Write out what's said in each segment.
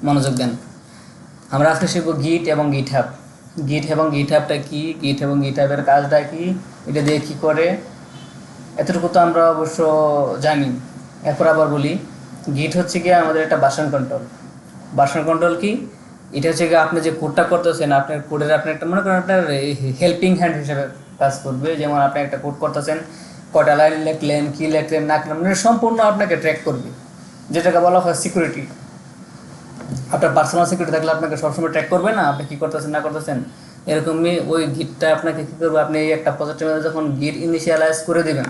মনোযোগ দেন। আমরা আজকে শিখব গিট এবং গিটহাব। গিট এবং গিটহাবটা কি, গিট এবং গিটহাবের কাজটা কি, এটা দিয়ে কী করে, এতটুকু তো আমরা অবশ্য জানি। এরপর আবার বলি, গিট হচ্ছে কি আমাদের একটা ভার্সন কন্ট্রোল। ভার্সন কন্ট্রোল কি, এটা হচ্ছে কি আপনি যে কোডটা করতেছেন, আপনার কোডের আপনি একটা মনে করেন আপনার হেল্পিং হ্যান্ড হিসেবে কাজ করবে। যেমন আপনি একটা কোড করতেছেন, কয়টা লাইন লিখলেন, কী লিখলেন না লিখলেন, মানে সম্পূর্ণ আপনাকে ট্র্যাক করবে, যেটাকে বলা হয় সিকিউরিটি। আপনার পার্সোনাল সিকিউরিটি থাকলে আপনাকে সবসময় ট্র্যাক করবে না আপনি কী করতেছেন না করতেছেন। এরকমই ওই গিটটা আপনাকে কী করবে, আপনি এই একটা প্রজেক্টের মধ্যে যখন গিট ইনিশিয়ালাইজ করে দেবেন,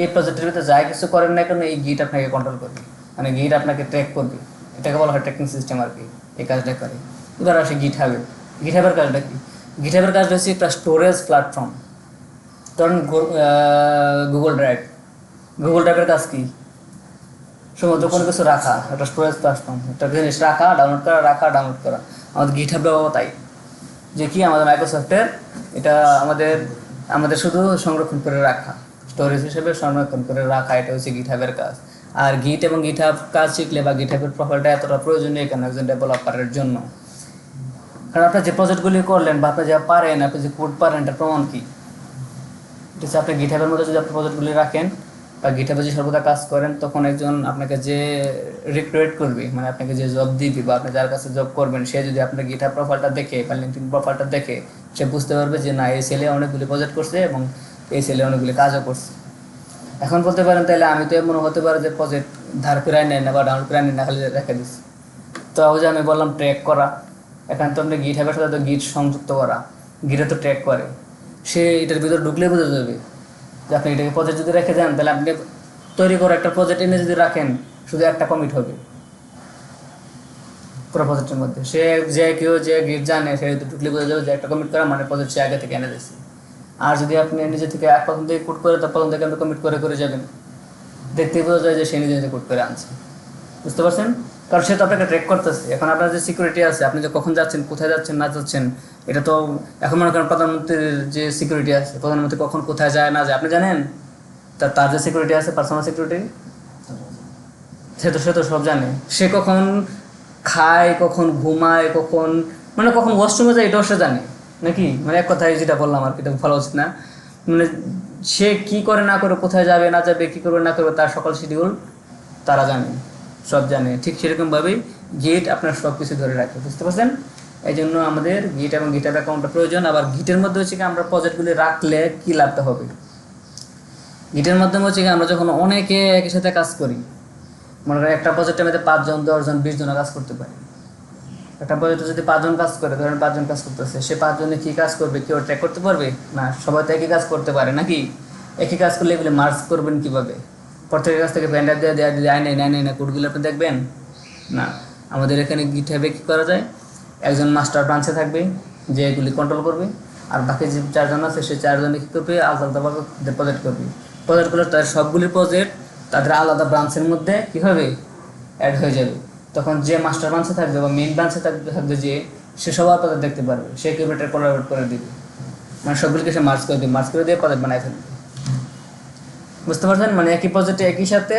এই প্রজেক্টের ভিতরে যাই কিছু করেন না কেন এই গিট আপনাকে কন্ট্রোল করবে, মানে গিট আপনাকে ট্র্যাক করবে। এটাকে বলা হয় ট্র্যাকিং সিস্টেম আর কি, এই কাজটা করে। এবার আসে গিটহাবে। গিটহাবের কাজটা কি, গিটহাবের কাজটা হচ্ছে একটা স্টোরেজ প্ল্যাটফর্ম। ধরুন গুগল ড্রাইভ, গুগল ড্রাইভের কাজ কি, সমুদ্র কোনো কিছু রাখা, একটা স্টোরেজ প্ল্যাটফর্ম, একটা জিনিস রাখা, ডাউনলোড করা, রাখা, ডাউনলোড করা। আমাদের গিটহাবটাও তাই, যে কি আমাদের মাইক্রোসফটের এটা আমাদের আমাদের শুধু সংরক্ষণ করে রাখা, স্টোরেজ হিসেবে সংরক্ষণ করে রাখা, এটা হচ্ছে গিটহাবের কাজ। আর গিট এবং গিটহাব কাজ শিখলে বা গিটহাবের প্রোফাইলটা এতটা প্রয়োজনীয় কেন একজন ডেভেলপারের জন্য, কারণ আপনার যে প্রজেক্টগুলি করলেন বা আপনি যা পারেন, আপনি যে কোড পারেন, এটার প্রমাণ কি, ঠিক আছে। আপনি গিটহাবের মধ্যে যদি আপনি প্রজেক্টগুলি রাখেন বা গিটহাবে যে সর্বদা কাজ করেন, তখন একজন আপনাকে যে রিক্রুইট করবে, মানে আপনাকে যে জব দিবে বা আপনি যার কাছে জব করবেন, সে যদি আপনার গিটহাব প্রোফাইলটা দেখে বা লিঙ্কডইন প্রোফাইলটা দেখে, সে বুঝতে পারবে যে না, এই ছেলে অনেকগুলি প্রজেক্ট করছে এবং এই ছেলে অনেকগুলি কাজও করছে। এখন বলতে পারেন তাহলে আমি তো এমন হতে পারে যে প্রজেক্ট ধার করে নেয় না বা ডাউনলোড করে নেয় না, খালি রেখে দিচ্ছি। তো ওই যে আমি বললাম ট্র্যাক করা, এখানে তো আপনি গিটহাবের সাথে তো গিট সংযুক্ত করা, গিটে তো ট্র্যাক করে, সে এটার ভিতরে ঢুকলে বোঝা যাবে যে আপনি এটাকে প্রজেক্ট যদি রেখে দেন, তাহলে আপনি তৈরি করে একটা প্রজেক্ট এনে যদি রাখেন, শুধু একটা কমিট হবে পুরো প্রজেক্টের মধ্যে। সে যে কেউ যে গিট জানে সে ঢুকলে বোঝা যাবে যে একটা কমিট করা মানে প্রজেক্ট সে আগে থেকে এনে দিয়েছে। আর যদি আপনি নিজে থেকে এক প্রথম থেকে কোড করে তার প্রথম থেকে আপনি কমিট করে করে যাবেন, দেখতেই বোঝা যায় যে সে নিজে নিজে কোড করে আনছে। বুঝতে পারছেন, কারণ সে তো আপনাকে ট্র্যাক করতেছে। এখন আপনার যে সিকিউরিটি আছে, আপনি যে কখন যাচ্ছেন, কোথায় যাচ্ছেন না যাচ্ছেন, এটা তো এখন মনে করেন প্রধানমন্ত্রীর যে সিকিউরিটি আছে, প্রধানমন্ত্রী কখন কোথায় যায় না যায় আপনি জানেন, তার যে সিকিউরিটি আছে, পার্সোনাল সিকিউরিটি, সে তো সব জানে। সে কখন খায়, কখন ঘুমায়, কখন মানে কখন ওয়াশরুমে যায়, এটাও সে জানে নাকি, মানে এক কথায় যেটা বললাম আর কি, এটা ভালো উচিত না, মানে সে কি করে না করে, কোথায় যাবে না যাবে, কী করবে না করবে, তার সকল শিডিউল তারা জানে, সব জানে। ঠিক সেরকমভাবেই গিট আপনার সব কিছু ধরে রাখে। বুঝতে পারছেন, এই জন্য আমাদের গিট এবং গিটহাব অ্যাকাউন্টটা প্রয়োজন। আবার গিটের মধ্যে হচ্ছে কি আমরা প্রজেক্টগুলি রাখলে কী লাভটা হবে, গিটের মাধ্যমে হচ্ছে কি আমরা যখন অনেকে একই সাথে কাজ করি, মনে করেন একটা প্রজেক্টের মধ্যে 5 জন 10 জন 20 জন কাজ করতে পারে। একটা প্রজেক্টে যদি 5 জন কাজ করে, ধরেন 5 জন কাজ করতেছে, সে 5 জনে কী কাজ করবে, কেউ ট্র্যাক করতে পারবে না, সবাই তো একই কাজ করতে পারে নাকি। একই কাজ করলে এগুলি মার্জ করবেন কীভাবে, প্রত্যেকের কাছ থেকে ভেন্ডার দিয়ে দেওয়া যদি আয় নেয় না কোডগুলো আপনি দেখবেন না। আমাদের এখানে গিটহাবে কী করা যায়, একজন মাস্টার ব্রাঞ্চে থাকবে যে এগুলি কন্ট্রোল করবে, আর বাকি যে 4 জন আছে সে 4 জনে কী করবে, আলাদা আলাদাভাবে প্রজেক্ট করবে। প্রজেক্টগুলো তাদের সবগুলি প্রজেক্ট তাদের আলাদা ব্রাঞ্চের মধ্যে কী হবে, অ্যাড হয়ে যাবে। তখন যে মাস্টার ব্রাঞ্চে থাকবে বা মেইন ব্রাঞ্চে থাকবে যে, সে সবার প্রজেক্ট দেখতে পারবে, সে কিভাবে কোলাবরেট করে দিবে, মানে সবগুলিকে সে মার্জ করে দিয়ে প্রজেক্ট বানায় ফেলবে। বুঝতে পারছেন, মানে একই প্রজেক্টে একই সাথে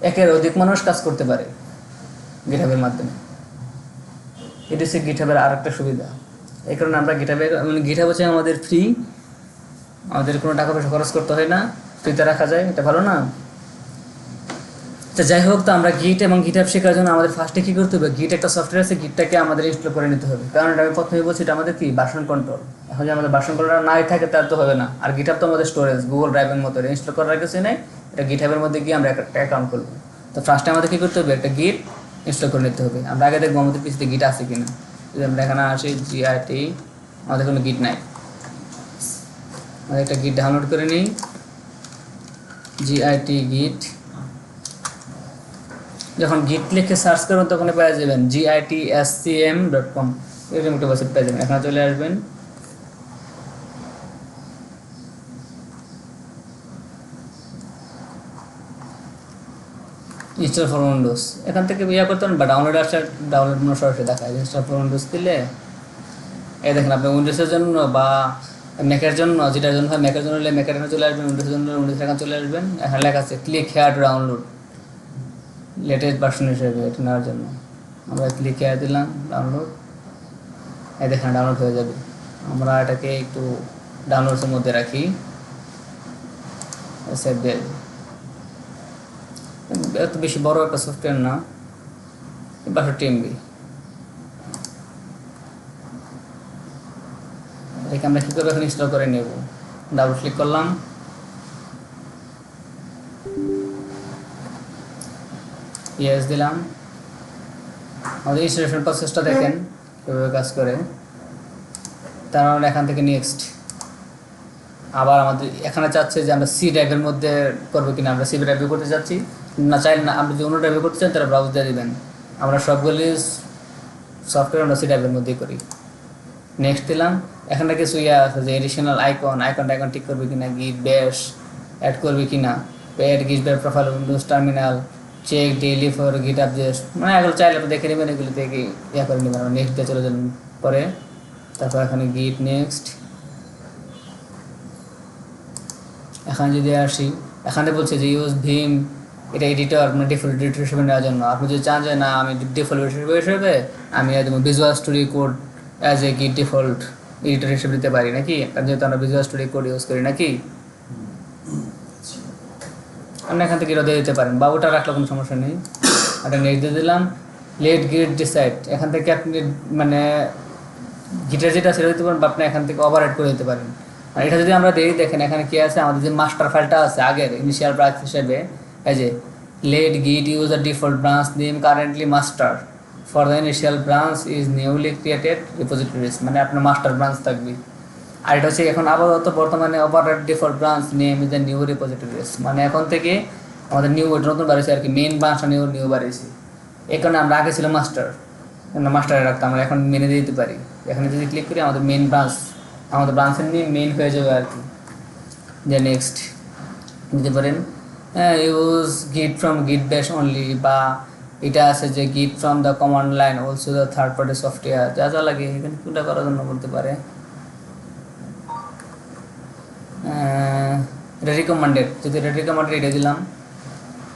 একের অধিক মানুষ কাজ করতে পারে গিটহাবের মাধ্যমে। এটি হচ্ছে গিটহাবের আর একটা সুবিধা। এই কারণে আমরা মানে গিটহাব হচ্ছে আমাদের ফ্রি, আমাদের কোনো টাকা পয়সা খরচ করতে হয় না, ফ্রিতে রাখা যায়, এটা ভালো না। তো যাই হোক, তো আমরা গিট এবং গিটহাব শেখার জন্য আমাদের ফার্স্টে কী করতে হবে, গিট একটা সফটওয়্যার আছে, গিটটাকে আমাদের ইনস্টল করে নিতে হবে। কারণ আমি প্রথমে বলছি এটা আমাদের কি ভার্সন কন্ট্রোল। এখন যে আমাদের ভার্সন কন্ট্রোল নাই থাকে তার তো হবে না। আর গিটহাব তো আমাদের স্টোরেজ, গুগল ড্রাইভের মতো ইনস্টল করার কিছু নেই, এটা গিটহাবের মধ্যে গিয়ে আমরা একটা অ্যাকাউন্ট করবো। তো ফার্স্টে আমাদের কী করতে হবে, একটা গিট ইনস্টল করে নিতে হবে। আমরা আগে দেখবো আমাদের পিছিয়ে গিট আছে কিনা। যদি আমরা এখানে আসি জিআইটি, আমাদের কোনো গিট নাই, আমাদের একটা গিট ডাউনলোড করে নিই, জিআইটি গিট। যখন গিট লিখে সার্চ করবেন তখন পেয়ে যাবেন gitscm.com, এরকম একটা ওয়েবসাইট পেয়ে যাবেন। এখানে চলে আসবেন, ইনস্টল ফর উইন্ডোজ, এখান থেকে ইয়া করতে পারেন বা ডাউনলোড আসে, ডাউনলোড সরাসরি দেখায়। ইনস্টল ফর উইন্ডোজ দিলে এই দেখেন আপনি উইন্ডোজের জন্য বা ম্যাকের জন্য, যেটার জন্য হয় ম্যাকের জন্য হলে ম্যাকের এখানে চলে আসবেন, উইন্ডোজের জন্য উইন্ডোজের এখানে চলে আসবেন। এখানে লেখা আছে click here to download latest version হিসেবে এটা নেওয়ার জন্য। আমরা ক্লিক করে দিলাম ডাউনলোড, এই দেখেন ডাউনলোড হয়ে যাবে। আমরা এটাকে একটু ডাউনলোডসের মধ্যে রাখি, সেভ দিয়ে দিই। এত বেশি বড় একটা সফটওয়্যার না, 62 MB। এটাকে আমরা কী করবো এখন ইনস্টল করে নেব। ডাবল ক্লিক করলাম, ইয়েস দিলাম। আমাদের ইনস্টলেশন প্রসেসটা দেখেন কীভাবে কাজ করে। তারপর এখান থেকে নেক্সট, আবার আমাদের এখানে চাচ্ছে যে আমরা সি ড্রাইভের মধ্যে করবো কিনা, আমরা সি ড্রাইভে করতে চাচ্ছি না, চাইলে না আপনি যদি অন্য ড্রাইভে করতে চান তাহলে ব্রাউজ দিয়ে দেবেন। আমরা সবগুলি সফটওয়্যার আমরা সি ড্রাইভের মধ্যেই করি। নেক্সট দিলাম। এখানে কিছু আছে যে এডিশনাল আইকন ঠিক করবে কিনা, গিট ব্যাশ অ্যাড করবে কিনা, add git bash profile, windows terminal, check daily for git update, মানে এগুলো চাইলে আপনি দেখে নেবেন, এগুলো থেকে করে নেবেন। আমরা নেক্সট দিয়ে চলে যাবেন পরে। তারপর এখানে গিট নেক্সট। এখানে যদি আসি, এখানে বলছে যে ইউজ ভিম, এটা এডিটর, মানে ডিফল্ট এডিটর হিসেবে নেওয়ার জন্য। আপনি যদি চান যে না আমি ডিফল্ট এডিটর হিসেবে আমি একদম visual studio code as a গিট ডিফল্ট এডিটর হিসেবে দিতে পারি নাকি, যেহেতু আমরা ভিজুয়াল স্টুডিও কোড ইউজ করি নাকি, আপনি এখান থেকে এটা দিয়ে দিতে পারেন, বা ওটা রাখলে কোনো সমস্যা নেই। এটা নেক্সট দিয়ে দিলাম। লেট গিট ডিসাইড, এখান থেকে আপনি মানে গিটার যেটা সেটা দিতে পারেন, বা আপনি এখান থেকে ওভাররাইড করে দিতে পারেন। আর এটা যদি আমরা দেখি, দেখেন এখানে কি আছে, আমাদের যে মাস্টার ফাইলটা আছে আগের ইনিশিয়াল ব্রাঞ্চ হিসেবে, এই যে let git use the default branch name currently master for the initial branch is newly created repositories, মানে আপনার মাস্টার ব্রাঞ্চ থাকবে। আর এটা হচ্ছে এখন আপাতত বর্তমানে override default branch name is the new repositories, মানে এখন থেকে আমাদের নিউ নতুন বাড়িয়েছে আর কি, মেন ব্রাঞ্চটা নিউ বাড়িয়েছে। এই কারণে আমরা আগে ছিল মাস্টার, মাস্টারে রাখতাম, আমরা এখন মেনে দিতে পারি। এখানে যদি ক্লিক করি আমাদের মেন ব্রাঞ্চ, আমাদের ব্রাঞ্চের নিয়ে মেন হয়ে যাবে আর কি। যে নেক্সট দিতে পারেন ইউজ গিট ফ্রম গিট ব্যাশ অনলি, বা এটা আছে যে গিট from the command line also the third party software, যা যা লাগে এখানে কোনটা করার জন্য বলতে পারে। এটা রিকমেন্ডেড, যদি এটা রিকমেন্ডেড এটা দিলাম।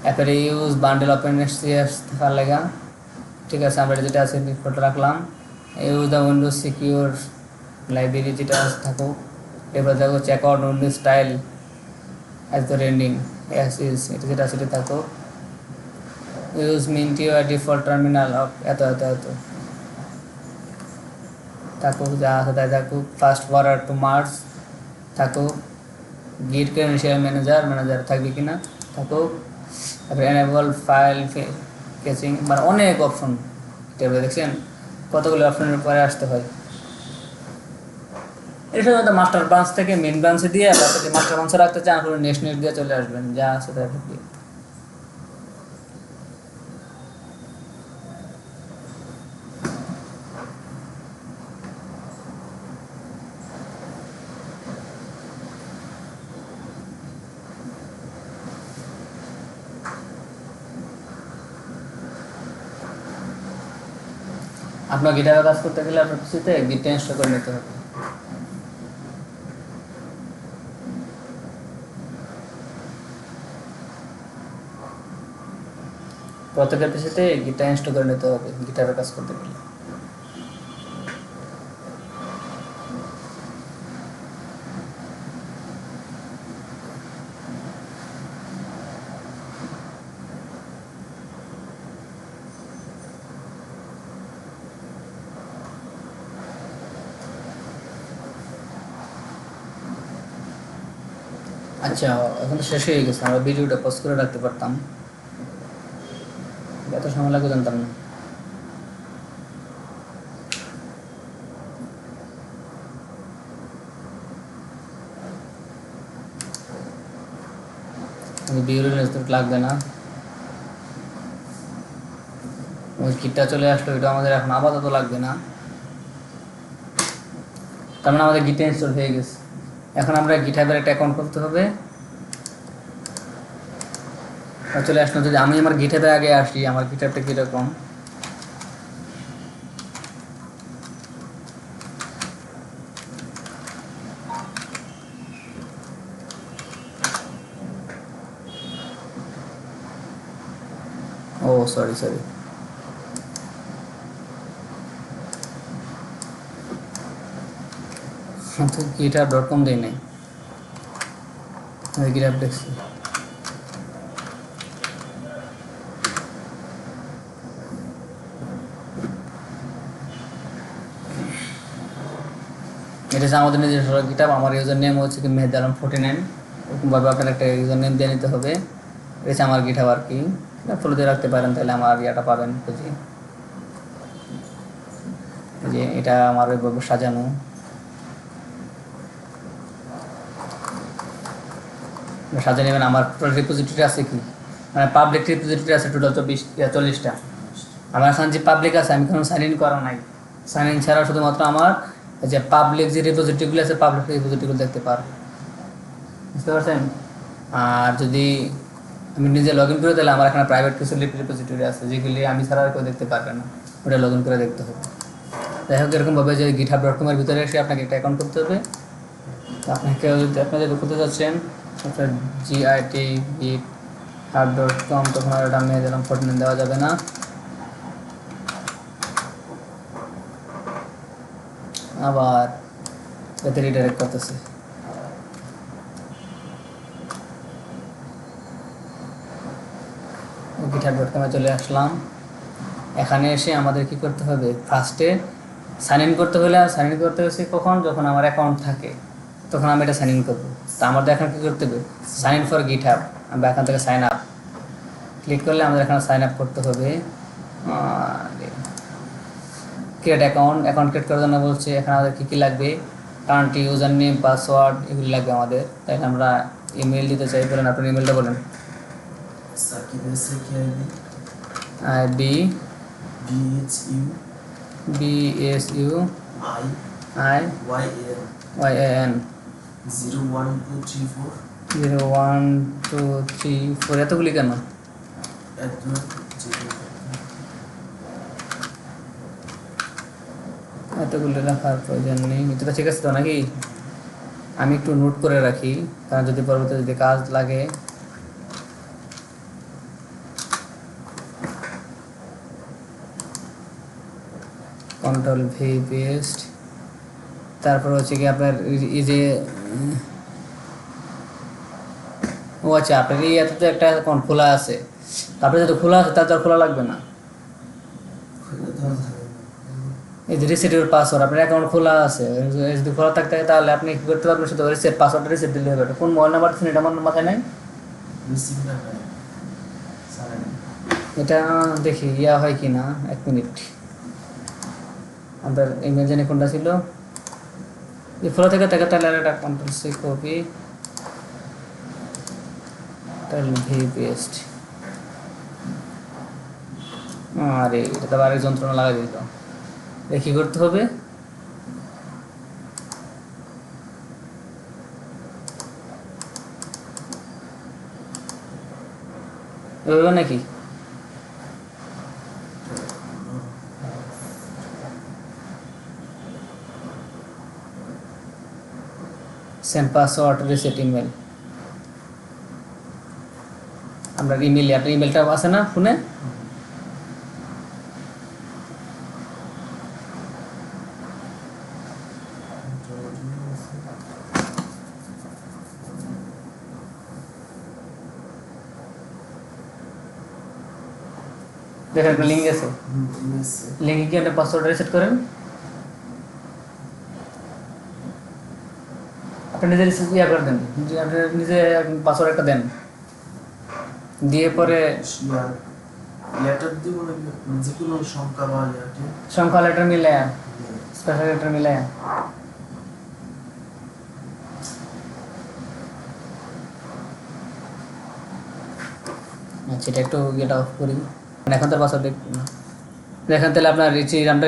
এরপরে ইউজ বান্ডেল ওপেন এসসিএস থাকার লেগা, ঠিক আছে, আমরা যেটা আছে ডিফল্ট রাখলাম। Use the Windows secure library যেটা থাকুক, এবার দেখো check out Windows style as the rendering as is, এটা যেটা সেটা থাকুক। ইউজ মিন্টি আর ডিফল্ট টার্মিনাল অফ এত থাকুক, যা আছে তাই থাকুক। ফাস্ট ফরওয়ার্ড টু মার্জ থাকুক। গিট ক্রেডেনশিয়াল ম্যানেজার থাকবে কিনা থাকুক। তারপরে এনেবল ফাইল ক্যাচিং, মানে অনেক অপশন, এটা দেখছেন কতগুলো অপশনের পরে আসতে হয়। এটা সাধারণত মাস্টার ব্রাঞ্চ থেকে মেন ব্রাঞ্চে দিয়ে, আবার যদি মাস্টার ব্রাঞ্চে রাখতে চান আপনি নেক্সট দিয়ে চলে আসবেন, যা আছে তাই দিয়ে। আপনার গিটারে কাজ করতে গেলে আপনার পিসিতে গিটটা ইনস্টল করে নিতে হবে। প্রত্যেকের পিসিতে গিটার ইনস্টল করে নিতে হবে গিটারে কাজ করতে গেলে। আচ্ছা, এখন তো শেষ হয়ে গেছে, আমরা ভিডিওটা পজ করে রাখতে পারতাম, এত সময় লাগবে জানতাম না। ভিডিও লাগবে না, ওই কিটটা চলে আসলো, এটা আমাদের এখন আপাতত লাগবে না। তার মানে আমাদের গিটটা ইনস্টল হয়ে গেছে। এখন আমরা গিটহাবের একটা অ্যাকাউন্ট করতে হবে। চলে আসলো, যদি আমি আমার গিটহাবে আগে আসি, আমার গিটহাবটা কীরকম, ও সরি তো github.com দেই নাই, github দেখছি। এটা হচ্ছে আমাদের নিজস্ব গিটহাব। আমার ইউজার নেম হচ্ছে কি মেহেদি আলম 49। এরকমভাবে আপনার একটা ইউজার নেম দিয়ে নিতে হবে। এটা হচ্ছে আমার গিটহাব আর কি, ফলো দিয়ে রাখতে পারেন, তাহলে আমার ইয়াটা পাবেন খুঁজে। যে এটা আমার ওইভাবে সাজানো। সাজিয়ে নেবেন। আমার টোটাল রিপোজিটরি আছে কি, মানে পাবলিক রিপোজিটরি আছে টোটাল 40টা। আমার এখন যে পাবলিক আছে, আমি কোনো সাইন ইন করা নাই। সাইন ইন ছাড়া শুধুমাত্র আমার যে পাবলিক যে রিপোজিটরিগুলো আছে, পাবলিক রিপোজিটরিগুলো দেখতে পারবো, বুঝতে পারছেন। আর যদি আমি নিজে লগ ইন করে, তাহলে আমার এখানে প্রাইভেট কিছু রিপোজিটরি আছে যেগুলি আমি ছাড়া আর কেউ দেখতে পারবে না, ওটা লগ ইন করে দেখতে হবে। যাই হোক, এরকমভাবে যে github.com এর ভিতরে এসে আপনাকে একটা অ্যাকাউন্ট করতে হবে। তো আপনাকে যদি আপনি যদি করতে চাচ্ছেন আপনার github.com, তখন আর এটা মেয়ে দিলাম 49 দেওয়া যাবে না। আবার এতে রিডাইরেক্ট করতেছে। github.com এ চলে আসলাম। এখানে এসে আমাদের কি করতে হবে, ফার্স্টে সাইন ইন করতে হলে, সাইন ইন করতে হয়েছে কখন, যখন আমার অ্যাকাউন্ট থাকে তখন আমি এটা সাইন ইন করবো। তা আমাদের এখানে কী করতে হবে, সাইন ইন ফর গিটহাব। আমরা এখান থেকে সাইন আপ ক্লিক করলে আমাদের এখানে সাইন আপ করতে হবে। ক্রিয়েট অ্যাকাউন্ট ক্রিয়েট করার জন্য বলছে এখানে আমাদের কী কী লাগবে, কারেন্ট ইউজার নেম, পাসওয়ার্ড, এগুলি লাগবে আমাদের। তাইলে আমরা ইমেল দিতে চাই, বলেন আপনার ইমেলটা বলেন। আইডি BSU IYAN 01234 এতগুলি কেন, এতগুলি রাখার প্রয়োজন নেই। এটা ঠিক আছে তো নাকি, আমি একটু নোট করে রাখি, কারণ যদি পরবর্তীতে যদি কাজ লাগে। Ctrl+V paste. তারপর হচ্ছে কি আপনার এই যে ও আচ্ছা, আপনার এই এত তো একটা অ্যাকাউন্ট খোলা আছে, তারপরে যেটা খোলা আছে তার তো খোলা লাগবে না। এই যে রিসেট ইউর পাসওয়ার্ড, আপনার অ্যাকাউন্ট খোলা আছে, যদি খোলা থাকতে তাহলে আপনি কি করতে পারবেন, শুধু রিসেট পাসওয়ার্ডটা রিসেট দিলে হবে। কোন মোবাইল নাম্বার দিচ্ছেন এটা আমার মাথায় নাই, এটা দেখি ইয়া হয় কি না। 1 মিনিট, আপনার ইমেল জানি কোনটা ছিল, এই খোলা থেকে তাহলে একটা Ctrl+C কপি, Ctrl+V পেস্ট। আরে এটা তো আরেক যন্ত্রণা লাগাই দিল। কি করতে হবে, এভাবে নাকি, সেন্ড পাসওয়ার্ড রিসেট ইমেল। আপনার ইমেল, আপনার ইমেলটা আছে না ফোনে, দেখেন একটা লিঙ্ক আছে, লিঙ্কে কি একটা পাসওয়ার্ড রিসেট করেন, আপনি নিজে ইয়া করে দেন, আপনি নিজে পাসওয়ার্ড একটা দেন, দিয়ে পরে লেটার দিব নাকি যে কোনো সংখ্যা বা লেটার, সংখ্যা লেটার মিলায়া, স্পেশাল লেটার মিলায়া। আচ্ছা, এটা একটু এটা অফ করি, এখন তার পাসওয়ার্ড দেখেন। তাহলে আপনার আমরা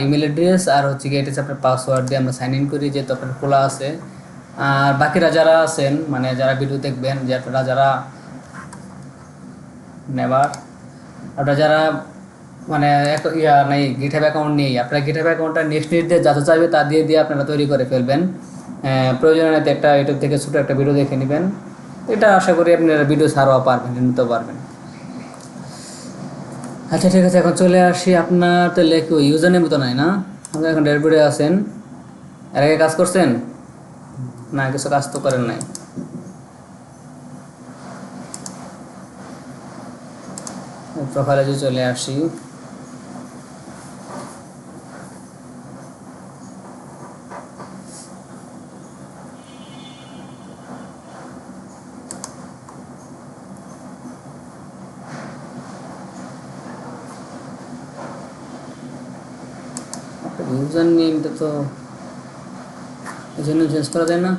ইমেল অ্যাড্রেস আর হচ্ছে গিয়ে এটা হচ্ছে আপনার পাসওয়ার্ড দিয়ে আমরা সাইন ইন করি, যেহেতু আপনার খোলা আছে। আর বাকিরা যারা আছেন, মানে যারা ভিডিও দেখবেন, যে আপনারা যারা নেবার, আপনারা যারা মানে নেই গিটহাব অ্যাকাউন্ট নেই, আপনারা গিটহাব অ্যাকাউন্টটা নেক্সট দিয়ে যা চাইবে তা দিয়ে আপনারা তৈরি করে ফেলবেন। প্রয়োজনে একটা ইউটিউব থেকে ছোটো একটা ভিডিও দেখে নেবেন, এটা আশা করি আপনারা ভিডিও ছাড়াও পারবেন, নিতে পারবেন। আচ্ছা ঠিক আছে, এখন চলে আসি আপনার, তাহলে কেউ ইউজার নেম তো নাই না, আপনারা এখন ড্যাশবোর্ডে আছেন। এর আগে কাজ করছেন? না, কিছু কাজ তো করেন নাই। প্রোফাইলে যদি চলে আসি, ইউজার নেমটা তো এই জন্য চেঞ্জ করা যায় না।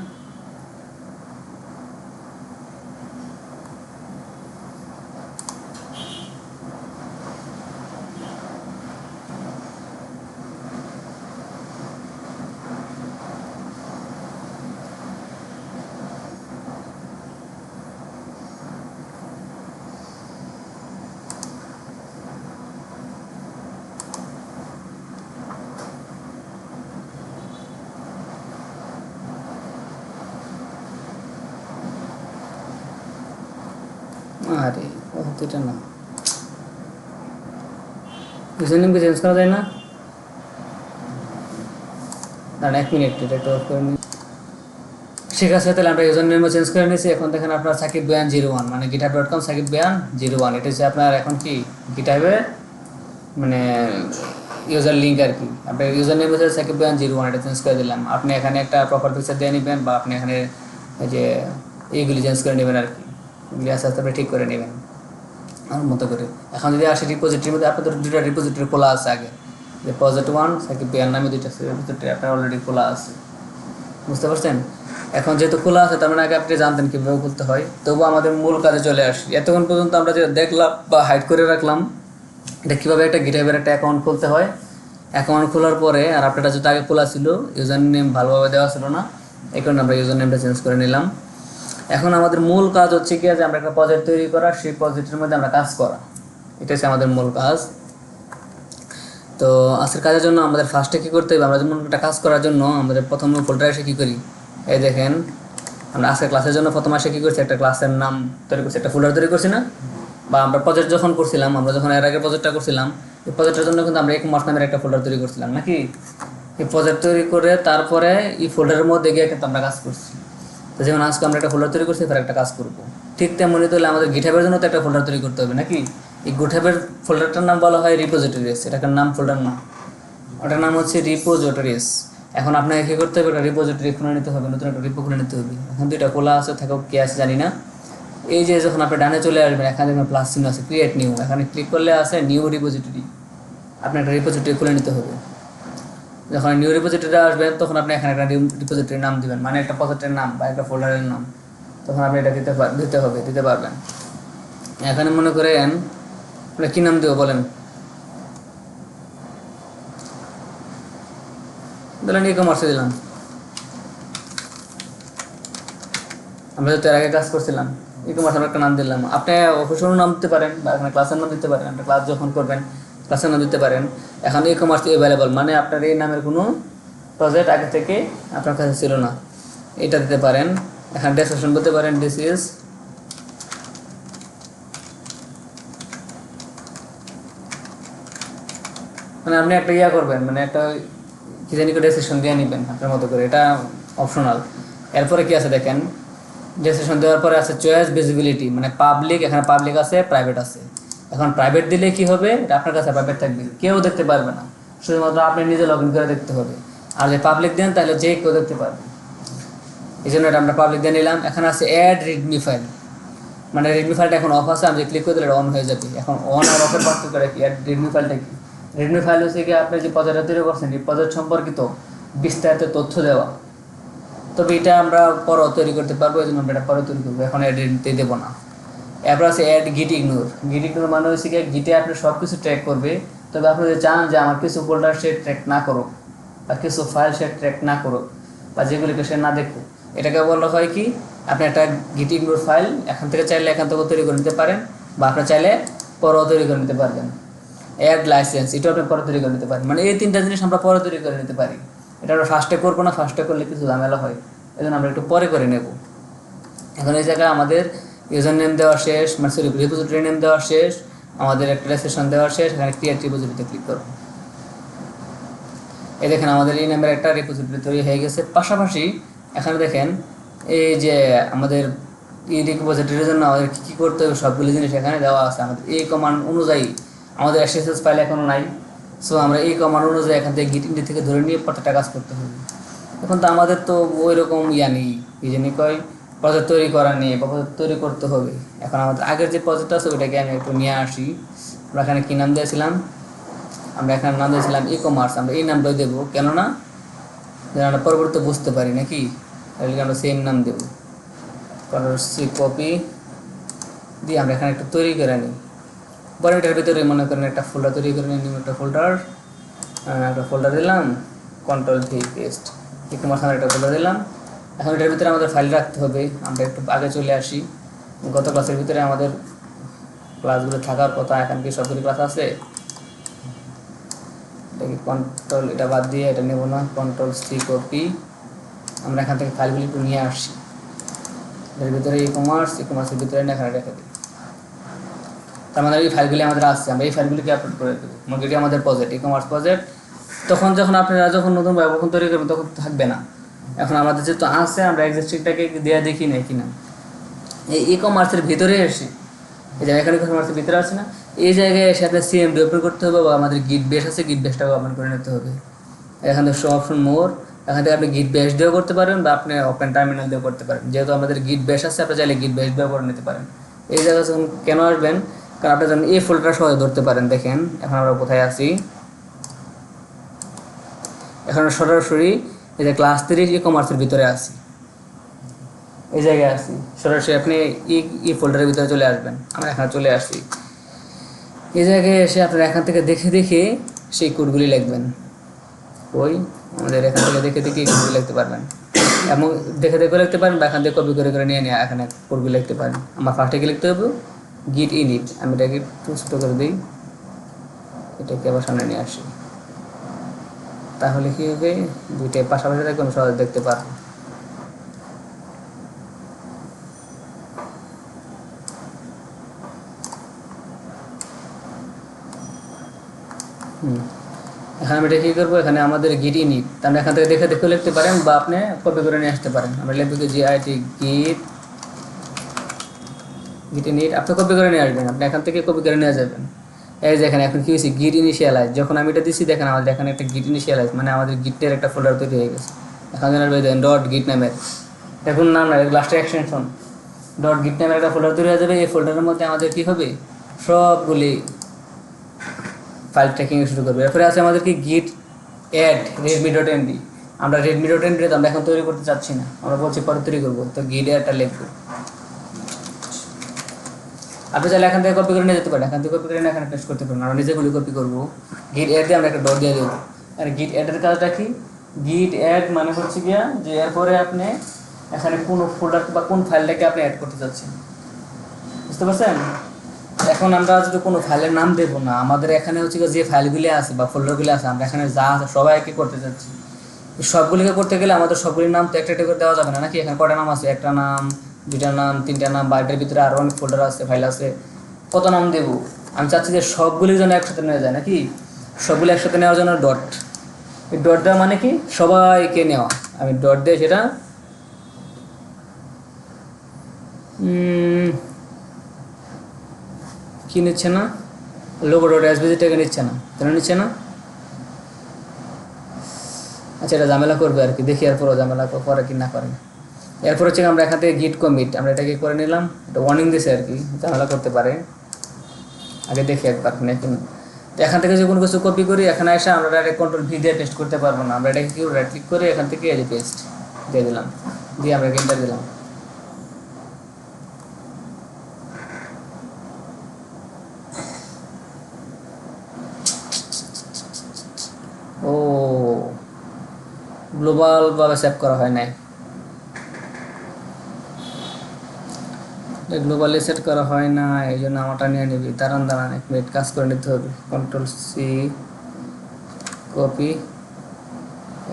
আরে ও তো এটা না, ইউজার নেমকে চেঞ্জ করা যায় না। দাঁড়ান 1 মিনিট, এটা একটু অফ করে নিই। ঠিক আছে, তাহলে আমরা ইউজার নেমও চেঞ্জ করে নিয়েছি। এখন দেখেন আপনার সাকিব বেয়ান 01, মানে github.com সাকিব বেয়ান 01, এটা হচ্ছে আপনার এখন কি গিটহাবে মানে ইউজার লিঙ্ক আর কি। আপনার ইউজার নেম হচ্ছে সাকিব বেয়ান 01, এটা চেঞ্জ করে দিলাম। আপনি এখানে একটা প্রপার পিকচার দিয়ে নেবেন, বা আপনি এখানে এই যে এইগুলি চেঞ্জ করে নেবেন আর কি, এগুলি আস্তে আস্তে আপনি ঠিক করে নেবেন আমার মতো করে। এখন যদি আসে রিপোজিটরির মধ্যে, আপনাদের দুটো রিপোজিটরি খোলা আছে আগে, যে প্রজেক্ট 1 সাকিব বেয়ান নামে দুইটা রিপোজিটরি আপনার অলরেডি খোলা আছে, বুঝতে পারছেন? এখন যেহেতু খোলা আছে, তার মানে আগে আপনি জানতেন কীভাবে খুলতে হয়। তবু আমাদের মূল কাজে চলে আসি। এতক্ষণ পর্যন্ত আমরা যেটা দেখলাম বা হাইড করে রাখলাম, এটা কীভাবে একটা গিটহাবের একটা অ্যাকাউন্ট খুলতে হয়। অ্যাকাউন্ট খোলার পরে, আর আপনারটা যেটা আগে খোলা ছিল, ইউজার নেম ভালোভাবে দেওয়া ছিল না, এই কারণে আমরা ইউজার নেমটা চেঞ্জ করে নিলাম। এখন আমাদের মূল কাজ হচ্ছে কি, যে আমরা একটা প্রজেক্ট তৈরি করা, সেই প্রজেক্টের মধ্যে আমরা কাজ করা, এটা হচ্ছে আমাদের মূল কাজ। তো আজকের কাজের জন্য আমাদের ফার্স্টে কী করতে হবে, আমরা যেমন একটা কাজ করার জন্য আমাদের প্রথম ফোল্ডারে এসে কী করি, এই দেখেন আমরা আজকের ক্লাসের জন্য প্রথম আসে কী করছি, একটা ক্লাসের নাম তৈরি করছি, একটা ফোল্ডার তৈরি করছি না? বা আমরা প্রজেক্ট যখন করছিলাম, আমরা যখন এর আগে প্রজেক্টটা করছিলাম, এই প্রজেক্টের জন্য কিন্তু আমরা ই-কমার্স নামের একটা ফোল্ডার তৈরি করছিলাম নাকি? এই প্রজেক্ট তৈরি করে তারপরে এই ফোল্ডারের মধ্যে গিয়ে কিন্তু আমরা কাজ করছি। তো যেমন আজকে আমরা একটা ফোল্ডার তৈরি করছি, এবার একটা কাজ করবো, ঠিক তেমনই তাহলে আমাদের গিটহাবের জন্য তো একটা ফোল্ডার তৈরি করতে হবে নাকি? এই গিটহাবের ফোল্ডারটার নাম বলা হয় রিপোজিটরিজ, এটার নাম ফোল্ডার না, ওটার নাম হচ্ছে রিপোজিটরিজ। এখন আপনাকে কী করতে হবে, একটা রিপোজিটরি খুলে নিতে হবে, নতুন একটা রিপো খুলে নিতে হবে। এখন দুইটা খোলা আছে, থাকুক কে আছে জানি না। এই যে যখন আপনি ডানে চলে আসবেন, এখানে দেখবেন প্লাস চিহ্ন আছে, ক্রিয়েট নিউ, এখানে ক্লিক করলে আছে নিউ রিপোজিটরি। আপনি একটা রিপোজিটরি খুলে নিতে হবে। যখন নিউ রিপোজিটরি আসবেন, তখন আপনি এখানে একটা রিপোজিটরির নাম দিবেন, মানে একটা প্রজেক্টের নাম বা একটা ফোল্ডারের নাম। তখন আপনি এটা দিতে পারবেন। এখানে মনে করেন আপনি কী নাম দেবো বলেন, ধরেন ই-কমার্সে দিলাম। আমরা তো এর আগে কাজ করছিলাম, ই-কমার্স আমরা একটা নাম দিলাম। আপনি অফিসেরও নাম দিতে পারেন, বা এখানে ক্লাসের নাম দিতে পারেন, একটা ক্লাস যখন করবেন ক্লাসের নাম দিতে পারেন। এখন ই-কমার্স অ্যাভেলেবল, মানে আপনার এই নামের কোনো প্রজেক্ট আগে থেকে আপনার কাছে ছিল না, এটা দিতে পারেন। এখানে ডেসক্রিপশন বলতে পারেন, দিস ইজ মানে আপনি একটা ইয়া করবেন, মানে একটা কি জানি করে ডেসক্রিপশন দিয়ে নেবেন আপনার মতো করে, এটা অপশনাল। এরপরে কি আছে দেখেন, ডেসক্রিপশন দেওয়ার পরে আছে চয়েস ভিজিবিলিটি, মানে পাবলিক, এখানে পাবলিক আছে, প্রাইভেট আছে। এখন প্রাইভেট দিলে কি হবে, এটা আপনার কাছে প্রাইভেট থাকবে, কেউ দেখতে পারবে না, শুধুমাত্র আপনি নিজে লগ ইন করে দেখতে হবে। আর যদি পাবলিক দেন, তাহলে যে কেউ দেখতে পারবে, এই জন্য এটা আমরা পাবলিক দিয়ে নিলাম। এখানে আছে অ্যাড রিডমি ফাইল, মানে রিডমি ফাইলটা এখন অফ আছে, আমি যে ক্লিক করে দিলে এটা অন হয়ে যাবে। এখন অন আর অফের পার্থক্য কি, অ্যাড রিডমি ফাইলটা কি? রিডমি ফাইল হচ্ছে কি, আপনি যে প্রজেক্টটা তৈরি করছেন, এই প্রজেক্ট সম্পর্কিত বিস্তারিত তথ্য দেওয়া। তবে এটা আমরা পরে তৈরি করতে পারবো, এই জন্য আমরা এটা পরে তৈরি করবো, এখন অ্যাড দিতে দেবো না। এরপর আছে অ্যাড গিট ইগনোর। গিট ইগনোর মানে হচ্ছে কি, গিটে আপনি সব কিছু ট্র্যাক করবে, তবে আপনি যদি চান যে আমার কিছু ফোল্ডার সে ট্র্যাক না করুক, বা কিছু ফাইল সে ট্র্যাক না করুক, বা যেগুলিকে সে না দেখুক, এটাকে বলা হয় কি, আপনি একটা গিট ইগনোর ফাইল এখান থেকে চাইলে এখান থেকে তৈরি করে নিতে পারেন, বা আপনি চাইলে পরেও তৈরি করে নিতে পারবেন। অ্যাড লাইসেন্স, এটাও আপনি পরে তৈরি করে নিতে পারেন, মানে এই তিনটা জিনিস আমরা পরে তৈরি করে নিতে পারি। এটা আমরা ফার্স্টে করবো না, ফার্স্টে করলে কিছু ঝামেলা হয়, এই জন্য আমরা একটু পরে করে নেব। এখন এই জায়গায় আমাদের ইউজার নেম দেওয়া শেষ, মানে সরি রিপোজিটরি নেম দেওয়া শেষ, আমাদের একটা রেজিস্ট্রেশন দেওয়া শেষ। এখানে ক্রিয়েট রিপোজিটরিতে ক্লিক করব। এই দেখেন আমাদের এই নামের একটা রিপোজিটরি তৈরি হয়ে গেছে। পাশাপাশি এখানে দেখেন এই যে আমাদের এই রিপোজিটরির জন্য আমাদের কী কী করতে হবে সবগুলো জিনিস এখানে দেওয়া আছে। আমাদের এই কমান্ড অনুযায়ী আমাদের এসএসএস ফাইল এখনও নাই। সো আমরা এই কমান্ড অনুযায়ী এখান থেকে গিট ইন্ডি থেকে ধরে নিয়ে প্রত্যেকটা কাজ করতে হবে। এখন তো আমাদের তো ওই রকম নেই, এই জন্যই কয় প্রজেক্ট তৈরি করা নিয়ে প্রজেক্ট তৈরি করতে হবে। এখন আমাদের আগের যে প্রজেক্ট আছে ওইটাকে আমি একটু নিয়ে আসি। আমরা এখানে কী নাম দিয়েছিলাম, আমরা এখানে নাম দিয়েছিলাম ই কমার্স। আমরা এই নামটাই দেবো, কেননা যেন আমরা পরবর্তীতে বুঝতে পারি নাকি, তাহলে আমরা সেম নাম দেবো। সি কপি দিয়ে আমরা এখানে একটু তৈরি করে নিই। পরে এটার ভিতরে মনে করেন একটা ফোল্ডার তৈরি করে নিই। একটা ফোল্ডার দিলাম, control V paste, e commerce আমরা একটা ফোল্ডার দিলাম। এখন এটার ভিতরে আমাদের ফাইল রাখতে হবে। আমরা একটু আগে চলে আসি, গত ক্লাসের ভিতরে আমাদের ক্লাসগুলো থাকার কথা। এখন কি সবগুলি ক্লাস আছে? এটাকে কন্ট্রোল, এটা বাদ দিয়ে এটা নেব না, কন্ট্রোল সি কপি। আমরা এখান থেকে ফাইলগুলি একটু নিয়ে আসছি। এর ভিতরে ই কমার্সের ভিতরে না এখানে রেখে দিই। তার মানে এই ফাইলগুলি আমাদের আসছে, আমরা এই ফাইলগুলিকে আপলোড করে দেবো। এটি আমাদের প্রজেক্ট, ই কমার্স প্রজেক্ট। তখন যখন আপনারা যখন নতুন ব্যবহার তৈরি করবেন তখন থাকবে না। এখন আমাদের যেহেতু আসছে, আমরা এক্সিস্টিংটাকে দেওয়া দেখি না কিনা। এই ই কমার্সের ভিতরে এসে, এই যে এখানে কমার্সের ভিতরে আসে না, এই জায়গায় এসে আপনার সিএমডি ওপেন করতে হবে, বা আমাদের গিট বেস আছে, গিট বেসটাকে ওপেন করে নিতে হবে। এখান থেকে শো অপশন মোর, এখান থেকে আপনি গিট বেস দিয়েও করতে পারেন, বা আপনি ওপেন টার্মিনাল দিয়েও করতে পারেন। যেহেতু আমাদের গিট বেস আছে, আপনি চাইলে গিট বেস দিয়েও করে নিতে পারেন। এই জায়গায় যখন কেন আসবেন, কারণ আপনি যখন এই ফোল্ডারটা সহজে ধরতে পারেন। দেখেন এখন আমরা কোথায় আছি, এখন সরাসরি এই যে ক্লাস 3 ই কমার্সের ভিতরে আছি, এই জায়গায় আছি। সরাসরি আপনি এই ফোল্ডারের ভিতরে চলে আসবেন। আমরা এখানে চলে আসছি। এই জায়গায় এসে আপনারা এখান থেকে দেখে দেখে সেই কোডগুলি লিখবেন। ওই আমাদের এখান থেকে দেখে দেখে এই কোডগুলি লিখতে পারবেন, এবং দেখে দেখে লিখতে পারেন, বা এখান থেকে কপি করে করে নিয়ে এখানে কোডগুলি লিখতে পারেন। আমার ফার্স্টে কি লিখতে হবে, গিট ইনিট। আমি এটাকে একটু ছোটো করে দিই, এটাকে আবার সামনে নিয়ে আসি। তাহলে কী হবে, দুইটাই পাশাপাশি থাকবে, আমি সহজে দেখতে পারবো। এখানে আমি এটা কী করবো, এখানে আমাদের গিট ইনিট, আমরা এখান থেকে দেখে দেখে লিখতে পারেন, বা আপনি কপি করে নিয়ে আসতে পারেন। আমরা লিখবো GIT গিট ইনিট, আপনি কপি করে নিয়ে আসবেন। আপনি এখান থেকে কপি করে নিয়ে যাবেন। এই যে এখানে এখন কী হয়েছে, গিট ইনিশিয়ালাইজ। যখন আমি এটা দিচ্ছি, দেখেন আমাদের এখানে একটা গিট ইনিশিয়ালাইজ, মানে আমাদের গিটের একটা ফোল্ডার তৈরি হয়ে গেছে। এখন দেখেন ডট গিট নামের, এখন নাম না, লাস্টে এক্সটেনশন ডট গিট নামের একটা ফোল্ডার তৈরি হয়ে যাবে। এই ফোল্ডারের মধ্যে আমাদের কী হবে, সবগুলি ফাইল ট্র্যাকিং শুরু করবে। এরপরে আছে আমাদের কি গিট অ্যাড redmi.md। আমরা redmi.md আমরা এখন তৈরি করতে চাচ্ছি না, আমরা বলছি পরে তৈরি করবো। তো গিট অ্যাডটা লিখবো। আপনি চাইলে এখান থেকে কপি করে নিয়ে যেতে পারেন, এখান থেকে কপি করে নিয়ে এখানে পেস্ট করতে পারেন। আমরা নিজেগুলি কপি করবো। গিট অ্যাড দিয়ে আমরা একটা ডট দিয়ে দেবো। আর গিট অ্যাডের কাজটা কি, গিট অ্যাড মানে হচ্ছে গিয়া যে এরপরে আপনি এখানে কোন ফোল্ডার বা কোন ফাইলটাকে আপনি অ্যাড করতে চাচ্ছেন, বুঝতে পারছেন? এখন আমরা যদি কোনো ফাইলের নাম দেবো না, আমাদের এখানে হচ্ছে যে ফাইলগুলি আছে বা ফোল্ডারগুলি আছে, আমরা এখানে যা আছে সবাইকে করতে চাচ্ছি। সবগুলিকে করতে গেলে আমাদের সবগুলির নাম তো একটা একটা করে দেওয়া যাবে না নাকি? এখানে কটা নাম আছে, একটা নাম, দুইটা নাম, তিনটা নাম, বা এটার ভিতরে আরও অনেক ফোল্ডার আছে, ফাইল আছে, কত নাম দেবো? আমি চাচ্ছি যে সবগুলির জন্য একসাথে নেওয়া যায় নাকি? সবগুলো একসাথে নেওয়ার জন্য ডট, এই ডট দেওয়া মানে কি, সবাইকে নেওয়া। আমি ডট দিয়ে সেটা কি নিচ্ছে না, লোগো ডট এসভিজিটাকে নিচ্ছে না, কেন নিচ্ছে না? আচ্ছা, এটা ঝামেলা করবে আর কি, দেখি এরপরও ঝামেলা করে কি না করে। এরপর হচ্ছে আমরা এখান থেকে গিট কমিট, আমরা এটাকে করে নিলাম। এটা ওয়ার্নিং দিছে আর কি, ঝামেলা করতে পারে। আগে দেখি একবার নাকি। তো এখান থেকে যে কোনো কিছু কপি করি, এখানে এসে আমরা ডাইরেক্ট কন্ট্রোল ভি দিয়ে পেস্ট করতে পারবো না। আমরা এটাকে কি রাইট ক্লিক করে এখান থেকে এই যে পেস্ট দিয়ে দিলাম, দিয়ে আমরা এন্টার দিলাম। ও, গ্লোবালভাবে সেভ করা হয় নাই, গ্লোবালি সেট করা হয় না, এই জন্য আমারটা নিয়ে নিবি। দাঁড়ান এক মিনিট, কাজ করে নিতে হবে। কন্ট্রোল সি কপি,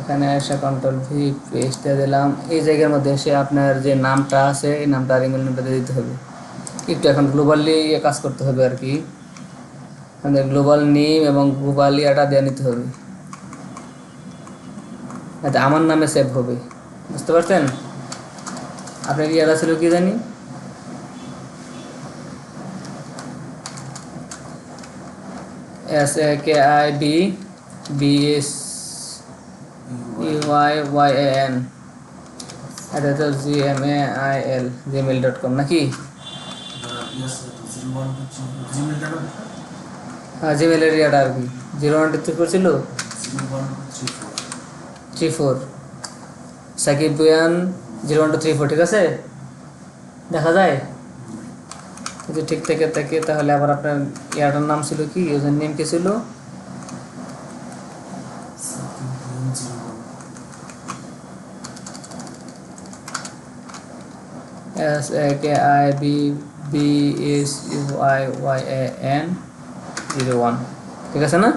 এখানে এসে কন্ট্রোল ভি পেস্ট দিয়ে দিলাম। এই জায়গার মধ্যে এসে আপনার যে নামটা আছে, এই নামটা আর ইমেল নামটা দিয়ে দিতে হবে। একটু এখন গ্লোবালি কাজ করতে হবে আর কি, আমাদের গ্লোবাল নেম এবং গ্লোবালি এটা দিয়ে নিতে হবে। এটা আমার নামে সেভ হবে, বুঝতে পারছেন? আপনার ইয়াটা ছিল কি জানি, SAKIBBSEYYAN, এটা তো GMAIL gmail.com নাকি? হ্যাঁ, জিমেলের ইয়াটা আর কি 0123 ছিল 34 সাকিব বুয়ান 0124, ঠিক আছে, দেখা যায় যদি ঠিক থেকে থাকে। তাহলে আবার আপনার ইয়াটার নাম ছিল কি, ইউজার নেম কি ছিল? SAKIBBSEYYAN 01, ঠিক আছে না?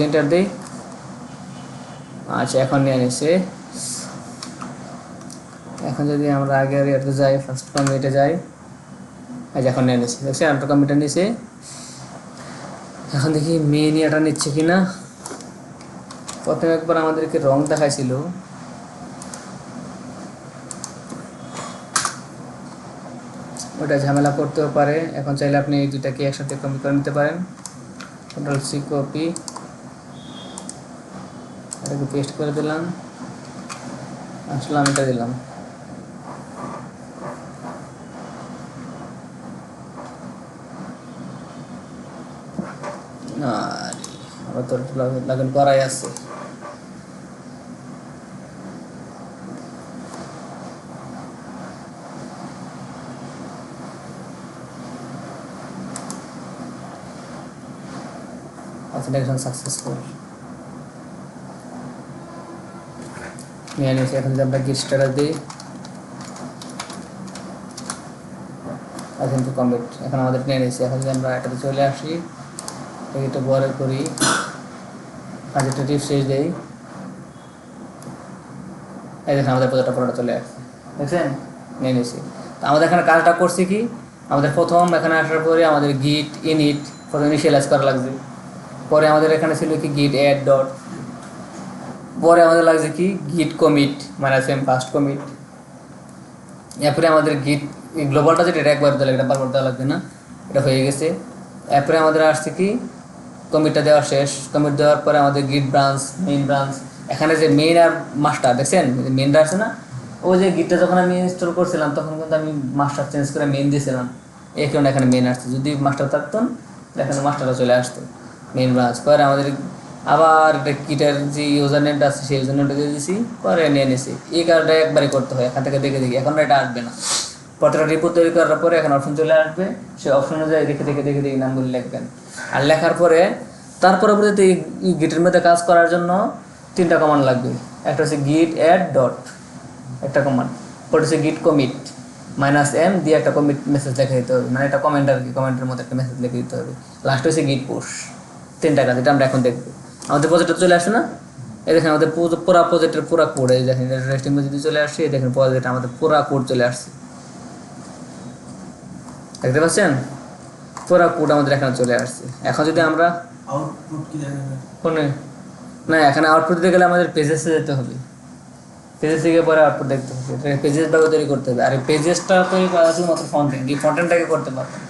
এন্টার দিই। আচ্ছা, এখন নিয়ে নিছে। এখন যদি আমরা আগের ইয়াতে যাই, ফার্স্ট কমিটে যাই, আচ্ছা এখন নিয়ে নিচ্ছে, দেখছি আন্টার কমিটে নিছে। এখন দেখি মেন ইয়াটা নিচ্ছে কিনা। প্রথমে একবার আমাদেরকে রং দেখাইছিল, ওটা ঝামেলা করতেও পারে। এখন চাইলে আপনি এই দুটাকে একসাথে কপি করে নিতে পারেন, Ctrl+C কপি, এটাকে পেস্ট করে দিলাম, আসলে আমি এটা দিলাম। আবার তো লাগন করাই আছে। অথেন্টিকেশন সাকসেসফুল নিয়ে নিয়েছি। এখন যদি আমরা গিট স্ট্যাটাস দিই, এখন তো কমপ্লিট, এখন আমাদের নিয়ে নিয়েছি। এখন যদি আমরা এটাতে চলে আসি, এটা বড় করি, আর একটা রিফ্রেশ দেই, এই দেখেন আমাদের প্রজেক্টটা পুরোটা চলে আসছে, দেখছেন, নিয়ে নিয়েছি। তো আমাদের এখানে কাজটা করছি কি, আমাদের প্রথম এখানে আসার পরে আমাদের গিট ইনিট প্রথমে ইনিশিয়ালাইজ করা লাগছে, পরে আমাদের এখানে ছিল কি গিট অ্যাড ডট, পরে আমাদের লাগছে কি গিট কমিট -m ফার্স্ট কমিট, এরপরে আমাদের গিট গ্লোবালটা যেটা এটা একবার দেওয়া লাগে, এটা বারবার দেওয়া লাগবে না, এটা হয়ে গেছে। এরপরে আমাদের আসছে কি কমিটটা দেওয়া শেষ, কমিট দেওয়ার পরে আমাদের গিট ব্রাঞ্চ, মেইন ব্রাঞ্চ, এখানে যে মেইন আর মাস্টার দেখছেন মেইনটা আছে না, ওই যে গিটটা যখন আমি ইনস্টল করছিলাম তখন কিন্তু আমি মাস্টার চেঞ্জ করে মেইন দিয়েছিলাম, এই কারণে এখানে মেইন আসছে। যদি মাস্টার থাকতেন এখানে মাস্টারটা চলে আসতো, মেইন ব্রাঞ্চ। পরে আমাদের আবার এটা কিটের যে ইউজার নেমটা আছে সেই ইউজার নেমটা দিয়ে দিয়েছি, পরে নিয়ে নিয়েছি। এই কাজটা একবারই করতে হয়, এখান থেকে দেখে দেখি, এখন এটা আসবে না। প্রত্যেকটা রিপোর্ট তৈরি করার পরে এখন অপশন চলে আসবে, সেই অপশন অনুযায়ী দেখে দেখে দেখে দেখে নামগুলো লিখবেন। আর লেখার পরে তার পরবর্তীতে এই গিটের মধ্যে কাজ করার জন্য 3টা কমান্ড লাগবে। একটা হচ্ছে গিট অ্যাড ডট একটা কমান্ড, পরে হচ্ছে গিট কমিট -m দিয়ে একটা কমিট মেসেজ লিখে দিতে হবে, মানে একটা কমেন্ট আর কি, কমেন্টের মধ্যে একটা মেসেজ লিখে দিতে হবে। লাস্ট হচ্ছে গিট পুশ। 3টা কাজ, এটা আমরা এখন দেখবো। আমাদের প্রজেক্টে চলে আসে না, এই দেখেন আমাদের পুরো প্রজেক্টের পুরো কোড, এই দেখেন রেস্টিং যদি চলে আসছে, এই দেখেন প্রজেক্টে আমাদের পুরো কোড চলে আসছে, দেখতে পাচ্ছেন পুরো কোড আমাদের এখানে চলে আসছে। এখন যদি আমরা আউটপুট কি দেখেন কোনে না, এখানে আউটপুট দিতে গেলে আমাদের পেজেসে যেতে হবে, পেজেস থেকে পরে আউটপুট দেখতে হবে, পেজেস ভাবে তৈরি করতে হবে। আর এই পেজেসটা তৈরি করা শুধুমাত্র ফ্রন্ট-এন্ড, এই ফ্রন্ট-এন্ডটাকে করতে পারবেন,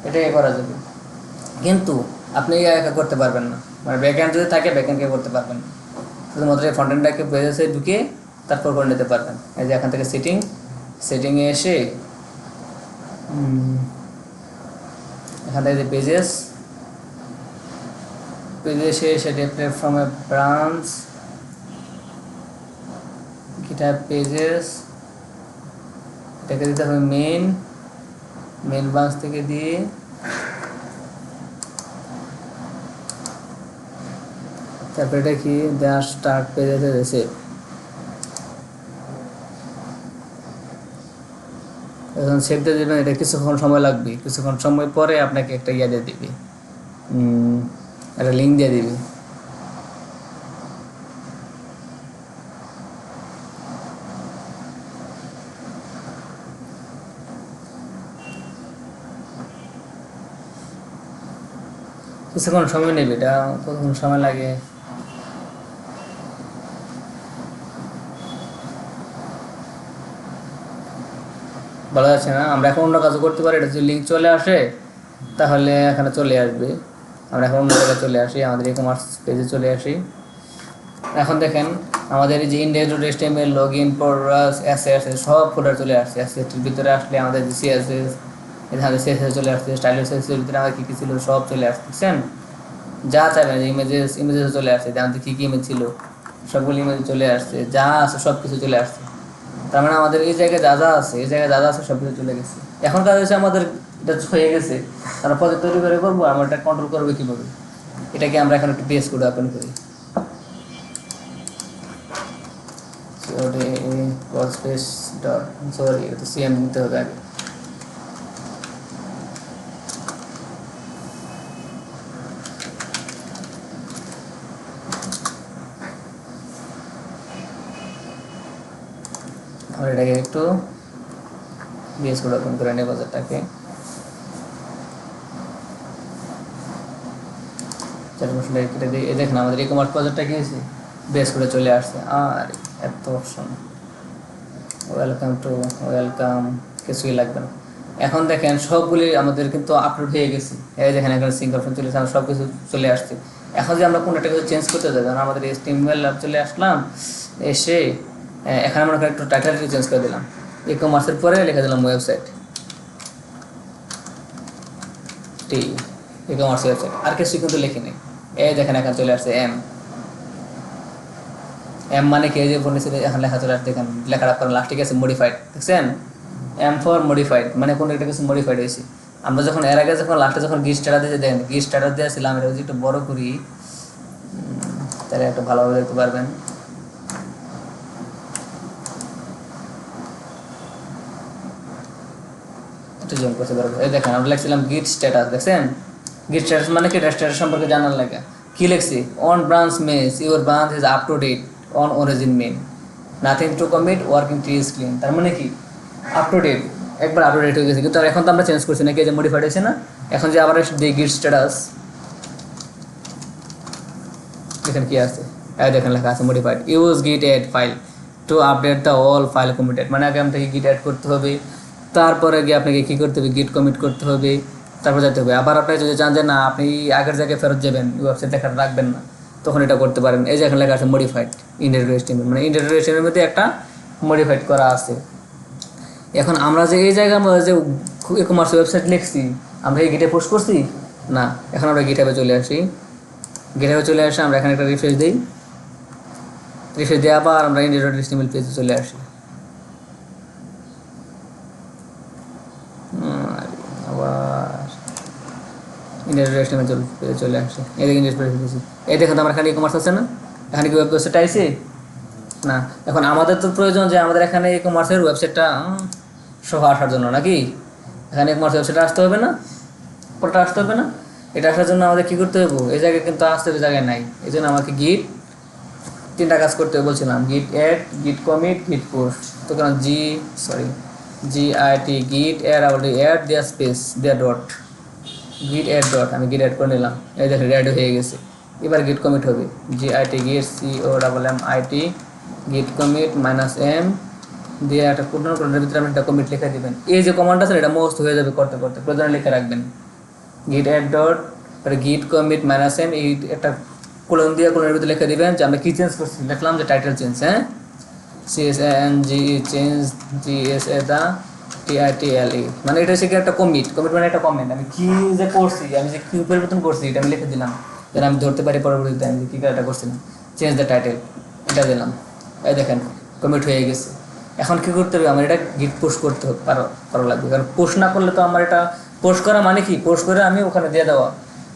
এটাই করা যাবে, কিন্তু আপনি একা করতে পারবেন না, মানে ব্যাকএন্ড যদি থাকে ব্যাকএন্ডকে করতে পারবেন না, শুধুমাত্র এই ফ্রন্ট-এন্ডটাকে পেজেসে ঢুকে তারপর করে নিতে পারবেন। এই যে এখান থেকে সেটিংয়ে এসে এখান থেকে পেজেস এসে develop from a branch, GitHub pages, এটাকে দিতে হবে মেন ব্রাঞ্চ থেকে দিয়ে তারপরে এটা কি দেওয়ার স্টার্ট পেজেতে এসে এখন সেভ দিয়ে দেবেন। এটা কিছুক্ষণ সময় লাগবে, কিছুক্ষণ সময় পরে আপনাকে একটা ইয়ে দিয়ে দিবে, একটা লিঙ্ক দিয়ে দিবে। কিছুক্ষণ সময় নেবে, এটা কতক্ষণ সময় লাগে বলা যাচ্ছে না। আমরা এখন অন্য কাজও করতে পারি, এটা যদি লিঙ্ক চলে আসে তাহলে এখানে চলে আসবে। আমরা এখন অন্য জায়গায় চলে আসি, আমাদের ই কমার্স পেজে চলে আসি। এখন দেখেন আমাদের এই যে index.html লগইন পরস অ্যাসেটস সব ফোল্ডার চলে আসছে। অ্যাসেটের ভিতরে আসলে আমাদের যে সিএসএস, এখানে সিএসএস চলে আসছে, স্টাইল সিএসএস ভিতরে আমাদের কী কী ছিল সব চলে আসছে, বুঝছেন? যা চাইবেন ইমেজেস চলে আসছে, আমাদের কী কী ইমেজ ছিল সবগুলো ইমেজ চলে আসছে, যা আছে সব কিছু চলে আসছে। তার মানে আমাদের এই জায়গায় যা যা আছে, এই জায়গায় যা যা আছে সব কিছু চলে গেছে। এখন কাজ হচ্ছে আমাদের এটা হয়ে গেছে, তারা প্রজেক্ট তৈরি করে করবো, আমরা এটা কন্ট্রোল করবো কীভাবে, এটাকে আমরা এখন একটু বেস করে ওপেন করি। সরি এটা তো সিএম নিতে হবে আগে। আর এটাকে একটু বেস করে ওপেন করে নেব বাজারটাকে। দেখেন আমাদের ই কমার্স বাজারটা কি হয়েছে, বেস করে চলে আসছে। আর এত অপশন, ওয়েলকাম কিছুই লাগবে না। এখন দেখেন সবগুলি আমাদের কিন্তু আপলোড হয়ে গেছে। এই দেখেন এখানে সিঙ্ক অপশন চলে আসছে, সব কিছু চলে আসছে। এখন যে আমরা কোনো একটা কিছু চেঞ্জ করতে যাই, কারণ আমাদের HTML চলে আসলাম, এসে এখানে আমরা একটু টাইটেলটি চেঞ্জ করে দিলাম, ই কমার্সের পরে লিখে দিলাম ওয়েবসাইট, ই কমার্স ওয়েবসাইট, আর কিছু কিন্তু লিখি নেই। এই দেখেন এখানে চলে আসছে এম মানে কি, যে বলেছে এখন লেখা চলে আসছে, দেখেন লেখাটা পরে লাস্টে গেছে মডিফাইড, দেখছেন? এম ফর মডিফাইড, মানে কোনো একটা কিছু মডিফাইড হয়েছে। আমরা যখন এর আগে যখন লাস্টে যখন গিট স্টার্টার দিয়ে দেখেন, গিট স্টার্টার দিয়েছিলাম, এটা যদি একটু বড় করি তাহলে একটু ভালোভাবে দেখতে পারবেন। একটু জুম করতে পারবো। এই দেখেন আমরা লিখছিলাম গিট স্ট্যাটাস, দেখছেন? গিট স্ট্যাটাস মানে কি, স্ট্যাটাস সম্পর্কে জানার লাগে। কি লিখছি? On branch main your branch is up to date on origin main, nothing to commit, working tree is clean. তার মানে কি আপ টু ডেট, একবার আপ টু ডেট হয়ে গেছে। কিন্তু এখন তো আমরা চেঞ্জ করছি নাকি, যে মডিফাইড হয়েছে না। এখন যে আবার দিই গিট স্ট্যাটাস, এখানে কি আছে? দেখেন লেখা আছে modified, use git add file to update the all file committed. মানে আগে আপনাকে গিট অ্যাড করতে হবে, তারপরে গিয়ে আপনাকে কী করতে হবে, গিট কমিট করতে হবে, তারপর যেতে হবে। আবার আপনি যদি চান যে না আপনি আগের জায়গায় ফেরত যাবেন, ওয়েবসাইট দেখা রাখবেন না, তখন এটা করতে পারেন। এই যে এখানে লেখা আছে মডিফাইড ইন্টারগ্রেশনের, মানে ইন্টারগ্রেশনের মধ্যে একটা মডিফাইড করা আছে। এখন আমরা যে এই জায়গায় আমরা যে ই কমার্স ওয়েবসাইট লিখছি, আমরা এই গিটে পোস্ট করছি না। এখন আমরা গিটহাবে চলে আসি, গিটহাবে চলে আসে আমরা এখানে একটা রিফ্রেশ দিই, রিফ্রেশ দিয়ে আবার আমরা index.html পেজে চলে আসি। আবার index.html পেজে চলে আসে। এই দেখেন এই দেখেন আমরা এখানে ই কমার্স আছে না, এখানে কি ওয়েবসাইট আইছে না। এখন আমাদের তো প্রয়োজন যে আমাদের এখানে ই কমার্সের ওয়েবসাইটটা সহ আসার জন্য নাকি, এখানে ই কমার্স ওয়েবসাইটে আসতে হবে না, পুরোটা আসতে হবে না। এটা আসার জন্য আমাদের কী করতে হবে, এই জায়গায় কিন্তু আসতে হবে, জায়গায় নাই। এই জন্য আমাকে গিট তিনটা কাজ করতে হবে বলছিলাম, গিট অ্যাড, গিট কমিট, গিট পোস্ট। তো কারণ GIT গিট অ্যাড, অলরেডি অ্যাড দেওয়া স্পেস দেওয়া ডট, গিট অ্যাড ডট, আমি গিট অ্যাড করে নিলাম। এই দেখেন অ্যাড হয়ে গেছে। এবার গিট কমিট হবে, GIT গিট COMMIT গিট কমিট -m দিয়ে একটা কোডের ভিতরে আপনি একটা কমিট লিখে দেবেন। এই যে কমান্ড আছে এটা মোস্ট হয়ে যাবে করতে করতে, প্রয়োজনে লিখে রাখবেন। গিট অ্যাড ডট গিট কমিট -m, এই একটা কোলন দিয়ে কোলনের ভিতরে লিখে দিবেন যে আমরা কী চেঞ্জ করছি। লিখলাম যে টাইটেল চেঞ্জ, হ্যাঁ, CHANGE চেঞ্জ, GSA দা TITLE, মানে এটা হচ্ছে একটা কমিট, কমিট মানে একটা কমেন্ট। আমি কী যে করছি, আমি যে কী পরিবর্তন করছি এটা আমি লিখে দিলাম, যেন আমি ধরতে পারি পরবর্তীতে আমি কী কাজটা করছিলাম। চেঞ্জ দ্য টাইটেল এটা দিলাম, এই দেখেন কমিট হয়ে গেছে। এখন কী করতে হবে, আমার এটা গিট পোস্ট করতে করা লাগবে, কারণ পোস্ট না করলে তো আমার এটা পোস্ট করা মানে কি, পোস্ট করে আমি ওখানে দিয়ে দেওয়া,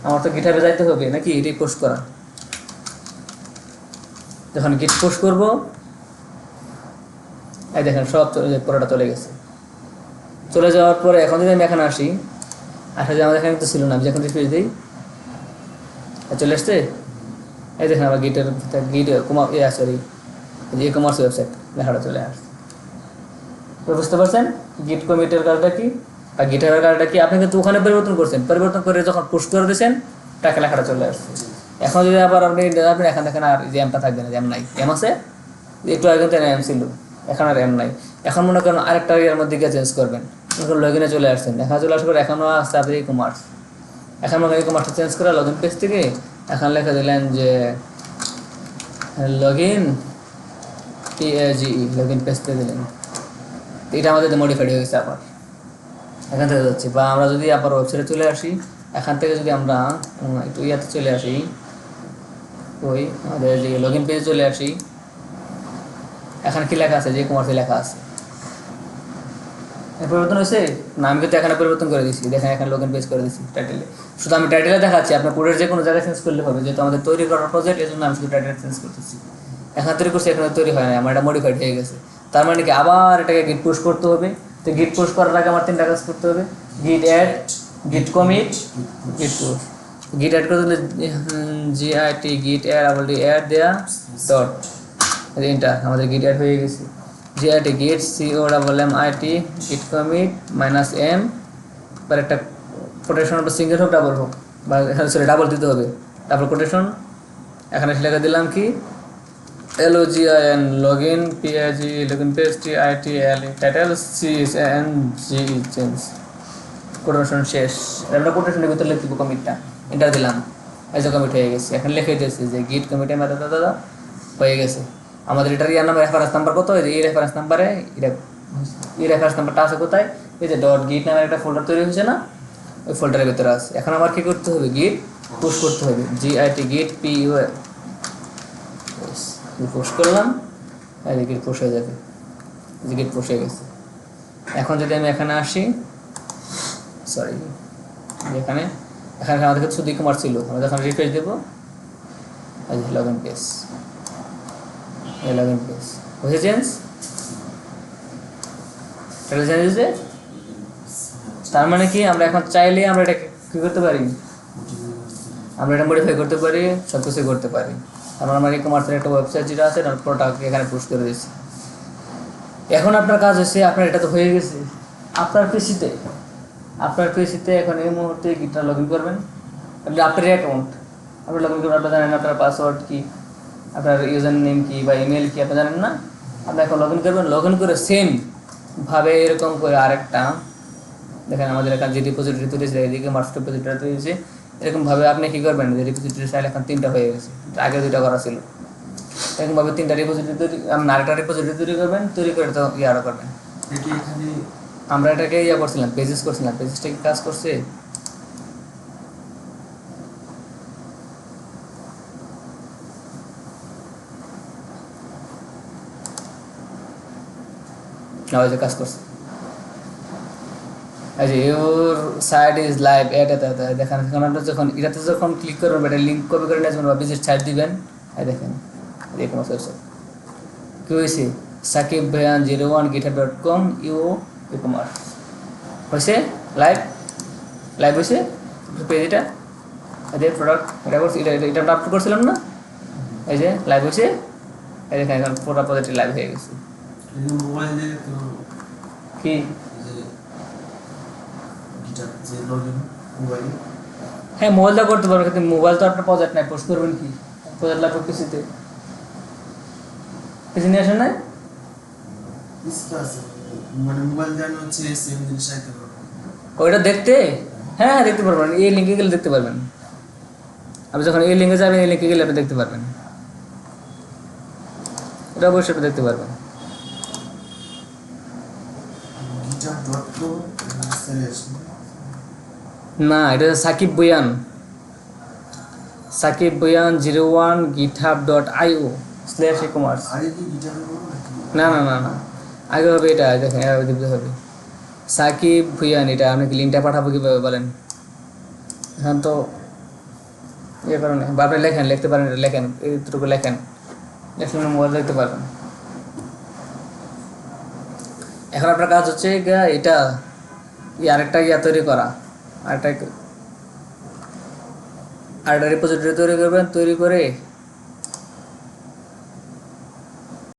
আমার তো গিটহাবে যাইতে হবে নাকি, এটাই পোস্ট করা। যখন গিট পোস্ট করবো, এই দেখেন সব পুরোটা চলে গেছে। চলে যাওয়ার পরে এখন যদি আমি এখানে আসি, যে আমাদের এখানে তো ছিল না, আমি যখন রিফ্রেশ দিই চলে আসছে। এই দেখেন আমার গিট সরি ই কমার্স ওয়েবসাইট লেখাটা চলে আসছে। তো বুঝতে পারছেন গিট কমিটের কাজটা কি আর গিটহাবের কাজটা কি। আপনি কিন্তু ওখানে পরিবর্তন করছেন, পরিবর্তন করে যখন পোস্ট করে দিয়েছেন টাকা লেখাটা চলে আসছে। এখন যদি আবার আপনি এখানে দেখেন আর যে এমটা থাকবে না, যে এম নাই, এম আছে একটু আগে তো এম ছিল, এখন আর এম নাই। এখন মনে করেন আরেকটা ইয়ার মধ্যে গিয়ে চেঞ্জ করবেন, মনে করেন লগ ইনে চলে আসছেন, এখানে চলে আসার পর এখনও আসছে আপনার ই কমার্স, এখন মনে করেন ই কমার্সটা চেঞ্জ করে লগ ইন পেজ থেকে এখন লেখা দিলেন যে log in PAGE, log in page থেকে দিলেন, এটা আমাদের মডিফাইড হয়ে গেছে আবার, এখান থেকে যাচ্ছি। বা আমরা যদি আবার ওয়েবসাইটে চলে আসি, এখান থেকে যদি আমরা একটু ইয়াতে চলে আসি, ওই আমাদের যে লগ ইন পেজে চলে আসি, এখানে কি লেখা আছে, যে কমার্সে লেখা আছে, পরিবর্তন হয়েছে না? আমি কিন্তু এখানে পরিবর্তন করে দিচ্ছি, দেখেন এখানে লগ ইন পেজ করে দিচ্ছি টাইটেলে। শুধু আমি টাইটেলে দেখাচ্ছি, আপনার কোডের যে কোনো জায়গায় চেঞ্জ করলে হবে, যেহেতু আমাদের তৈরি করার প্রজেক্ট, এই জন্য আমি শুধু টাইটেল চেঞ্জ করতেছি। এখানে তৈরি করছি, এখানে তৈরি হয় না, আমার এটা মডিফাইড হয়ে গেছে। তার মানে কি আবার এটাকে গিট পুশ করতে হবে। তো গিট পুশ করার আগে আমার 3টা কাজ করতে হবে, গিট অ্যাড, গিট কমিট, গিট পুশ। গিট অ্যাড করে দিলে GIT গিট অ্যাড অলরেডি অ্যাড দেয়া ডট এন্টার, আমাদের গিট অ্যাড হয়ে গেছে। GIT গিট COMMIT গিট কমিট -m, পর একটা কোটেশন সিঙ্গেল হোক ডাবল হোক, বা সরি ডাবল দিতে হবে, ডাবল কোটেশন। এখানে লেখা দিলাম কি LOGIN login PAGE login page TITLE title CNG change, quotation শেষ। আমরা কোটেশনের ভিতরে লিখে দিব কমিটটা, এন্টার দিলাম, এই যে কমিট হয়ে গেছে। এখন লিখে দিয়েছি যে গিট কমিটে দাদা হয়ে গেছে। আমাদের এটার ইয়ার নাম্বার, রেফারেন্স নাম্বার কত, এই রেফারেন্স নাম্বারে এই রেফারেন্স নাম্বারটা আছে কোথায়, এই যে ডট গিট নামের একটা ফোল্ডার তৈরি হয়েছে না, ওই ফোল্ডারের ভিতরে আছে। এখন আমার কি করতে হবে, গিট পুশ করতে হবে, GIT গিট PUS পুশ করলাম, এই গিট পুশ হয়ে যাবে, গিট পুশ হয়ে গেছে। এখন যদি আমি এখানে আসি, সরি এখানে আমাদের কাছে শুধু ই-কমার্স ছিল, আমরা যখন রিফ্রেশ দেবো, এই যে লগ ইন পেজ, এই লগ ইন পেজ হয়েছে চেঞ্জ, এটা চেঞ্জ হয়েছে। তার মানে কি আমরা এখন চাইলে আমরা এটা কী করতে পারি, আমরা এটা মডিফাই করতে পারি, সব কিছু করতে পারি। আমরা আমার ই-কমার্সের একটা ওয়েবসাইট যেটা আছে, প্রোডাক্ট এখানে পুশ করে দিচ্ছি। এখন আপনার কাজ হচ্ছে, আপনার এটা তো হয়ে গেছে, আপনার পিসিতে এখন এই মুহূর্তে গিটটা লগ ইন করবেন, আপনার অ্যাকাউন্ট আপনি লগ ইন করবেন, আপনার জানেন আপনার পাসওয়ার্ড কি, আপনার ইউজার নেম কি বা ইমেল কি আপনি জানেন না। আপনি এখন লগ ইন করবেন, লগ ইন করে সেমভাবে এরকম করে আরেকটা, দেখেন আমাদের এখানে যে রিপোজিটরি তৈরি হয়েছে, এদিকে মাস্টার রিপোজিটরি তৈরি হয়েছে, এরকমভাবে আপনি কী করবেন, যে রিপোজিটরি চাইলে এখন 3টা হয়ে গেছে, আগে 2টা করা ছিল। এরকমভাবে 3টা রিপোজিটরি তৈরি, আপনি আরেকটা রিপোজিটরি তৈরি করবেন, তৈরি করে তো আরও করবেন। আমরা এটাকে করছিলাম, পেজেস করছিলাম, পেজেসটা কি কাজ করছে? না, ওই যে কাজ করছে, এই যে ইউর সাইট ইজ লাইভ এটা দেখেন। আমরা যখন এটাতে যখন ক্লিক করবেন, এটা লিঙ্ক কপি করে নিয়ে যাবেন বা ভিজিট সাইট দিবেন, এই দেখেন এরকম ওয়েবসাইট কী হয়েছে, সাকিব ভাইয়ান 01 github.com ই-কমার্স হয়েছে, লাইভ হয়েছে পেজ, এটা এদের প্রোডাক্ট এটা করছি, এটা আমরা আপলোড করছিলাম না, এই যে লাইভ হয়েছে, এই দেখেন এখন পুরো প্রজেক্টে লাইভ হয়ে গেছে। কি হ্যাঁ, মোবাইলটা করতে পারবেন, কিন্তু মোবাইল তো আপনার প্রজেক্ট নাই, পোস্ট করবেন কি, প্রজেক্ট লাগবে পিসিতে, পিসি নিয়ে আসেন নাই, ওইটা দেখতে, হ্যাঁ দেখতে পারবেন, এই লিঙ্কে গেলে দেখতে পারবেন। আপনি যখন এই লিঙ্কে যাবেন, এই লিঙ্কে গেলে আপনি দেখতে পারবেন, এটা অবশ্যই আপনি দেখতে পারবেন। না, এটা সাকিব বুয়ান 01 github.io/e-commerce। না, আগে হবে এটা, দেখেন এভাবে দিতে হবে সাকিব ভুইয়ান। এটা আপনি কি লিঙ্কটা পাঠাবো কীভাবে বলেন? এখন তো ইয়ে করেন, বা আপনি লিখতে পারেন, এটা লেখেন, এইটুকু লেখেন, লেখলে মোবাইল দেখতে পারবেন। এখন আপনার কাজ হচ্ছে এটা আরেকটা তৈরি করা, আরেকটা রিপোজিটরি তৈরি করবেন, তৈরি করে